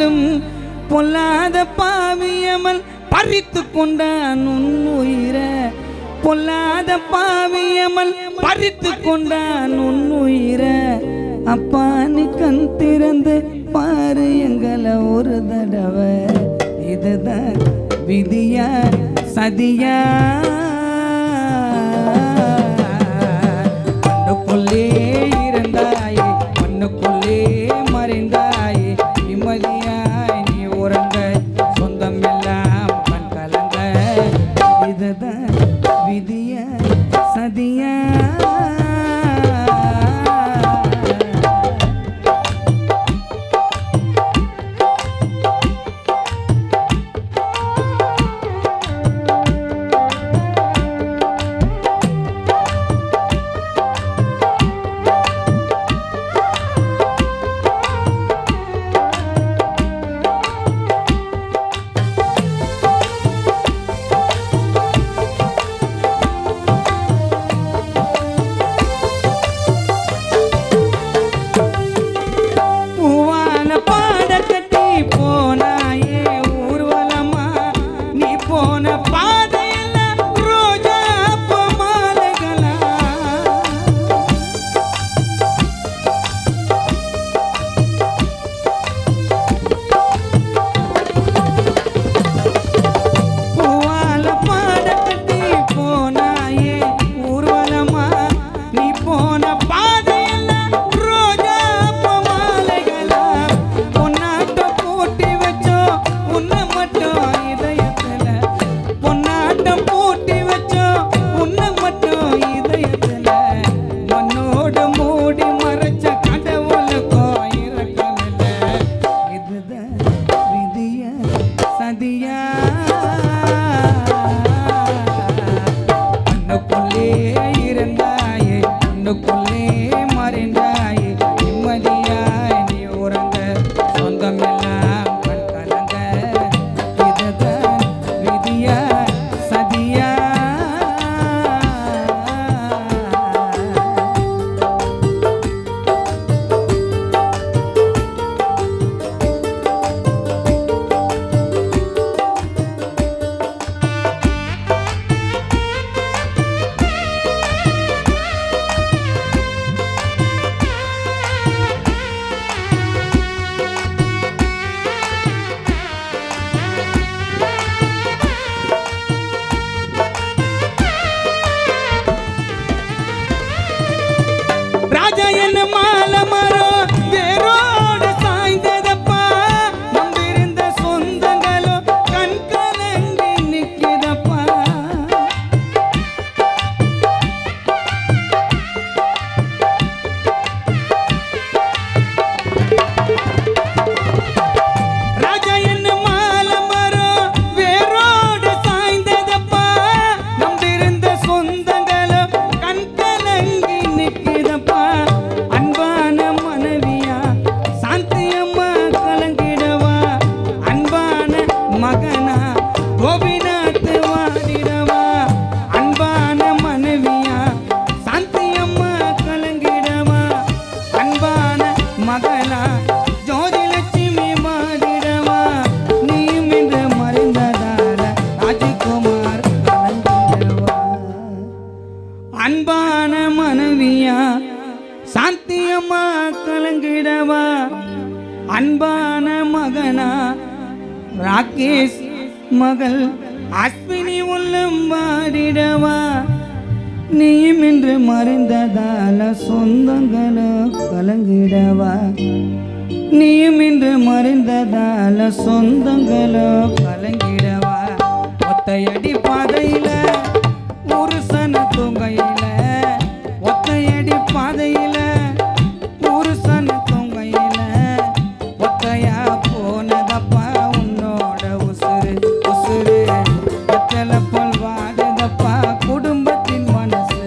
போனாலும் பொல்லாத பாவியமல் பறித்து கொண்டான் உன்னுயிர. பொல்லாத பாவியமல் பறித்து கொண்டான் உன்னுயிர. அப்பா நீ கண் திறந்து பாரு எங்களை ஒரு தடவை. இதுதான் விதியா சதியா? மண்ணுக்குள்ளே இருந்தாயே மண்ணுக்குள்ளே மறைந்தாயே. நிம்மதியாய் நீ உறங்க சொந்தம் எல்லாம் கண் கலங்க. இதுதான் விதியா சதியா? அன்பான மகனா ராகேஷ் மகள் அஸ்வினி உள்ளம் வாடிடவா. நீயும் இன்று மறைந்ததால சொந்தங்களோ கலங்கிடவா. நீயும் இன்று மறைந்ததால சொந்தங்களோ கலங்கிடவா. ஒத்தையடி பாதையில ஒரு சன தூங்கையில, ஒத்தையடி பாதையில ஒரு சன தூங்கையில, ஒத்தையா போனதப்பா உன்னோட உசுறு உசுறு. எத்தல போல் வாடுதப்பா குடும்பத்தின் மனசு.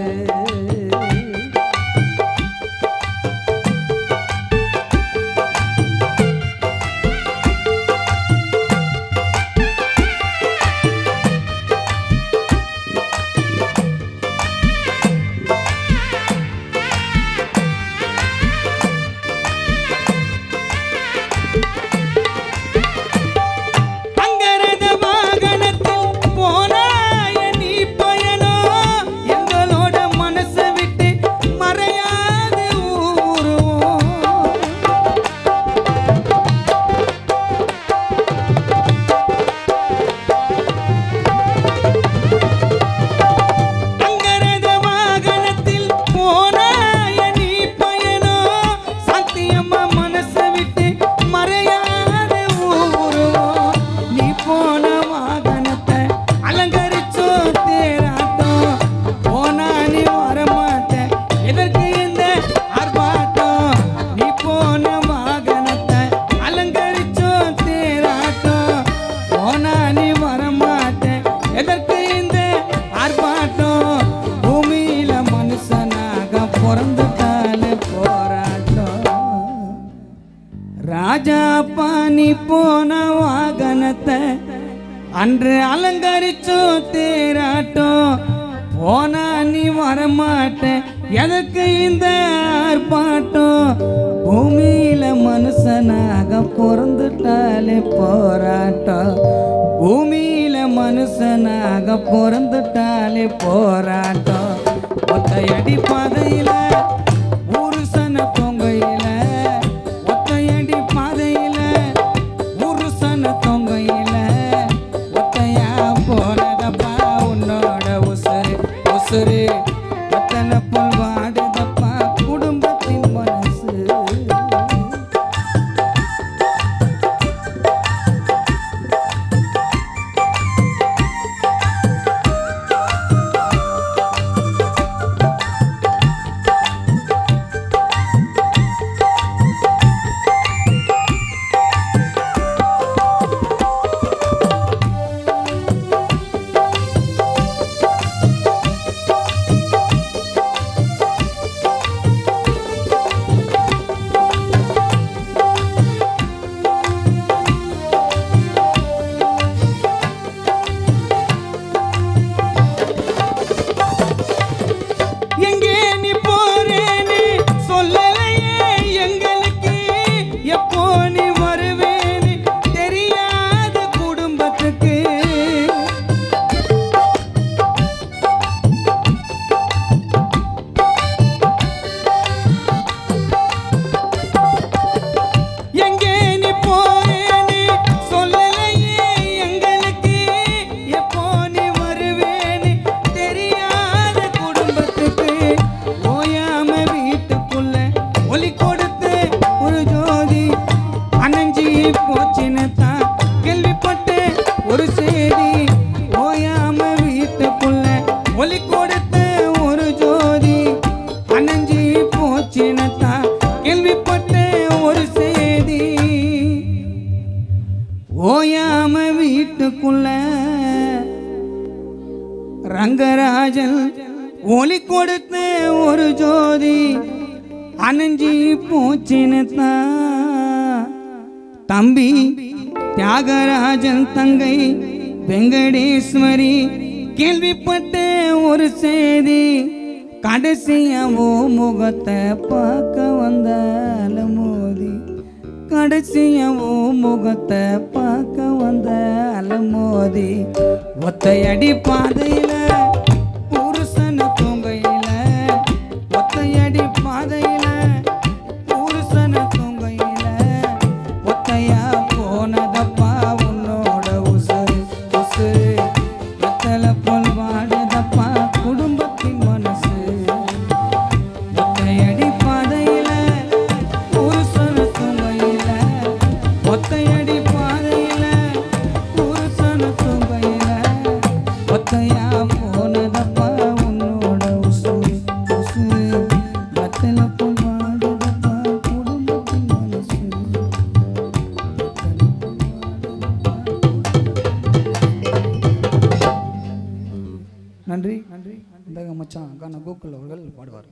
ராஜா பாணி போன வாகனத்தை அன்று அலங்கரிச்சோ தேராட்டம் போனா நீ வரமாட்ட எதற்கு இந்த ஆர்ப்பாட்டம் பூமியில மனுஷனாக பிறந்துட்டாலே போராட்டம் பூமியில மனுஷனாக பிறந்துட்டாலே போராட்டம் ஒத்தையடி பாதையில ஒரு சன தொங்கையில ஒத்தையடி பாதையில ஒரு சன தொங்கையில ஒத்தையா போனதப்பா உன்னோட உசுறு உசுறு ஒத்தனை போல் வாடுதப்பா குடும்பத்தின் மனசு ஓயாம வீட்டுக்குள்ள ரங்கராஜன் ஒலி கொடுத்த ஒரு ஜோதி அணைஞ்சி போச்சினத்தான் தம்பி தியாகராஜன் தங்கை வெங்கடேஸ்வரி கேள்விப்பட்ட ஒரு செய்தி கடைசியாவோ முகத்தை பார்க்க வந்தால மோதி கடைசியாவோ முகத்தை பார்க்க வந்தால மோதி ஒத்தையடி பாதையில புருஷன தூங்கையில ஒத்தையடி பாதையில புருஷன தூங்கையில ஒத்தையா போனதப்பா உன்னோட உசுறு உசுறு வெத்தலை போல் வாடுதப்பா குடும்பத்தின் மனசு ஒத்தையடி பாதையில புருஷன தூங்கையில ஒத்தையடி பாதையில புருஷன தூங்கையில ஒத்தையா போனதப்பா உன்னோட உசுறு உசுறு வெத்தலை போல் வாடுதப்பா குடும்பத்தின் மனசு நன்றி நன்றி இந்த மச்சான் கான கோகுல் அவர்கள் பாடுவார்.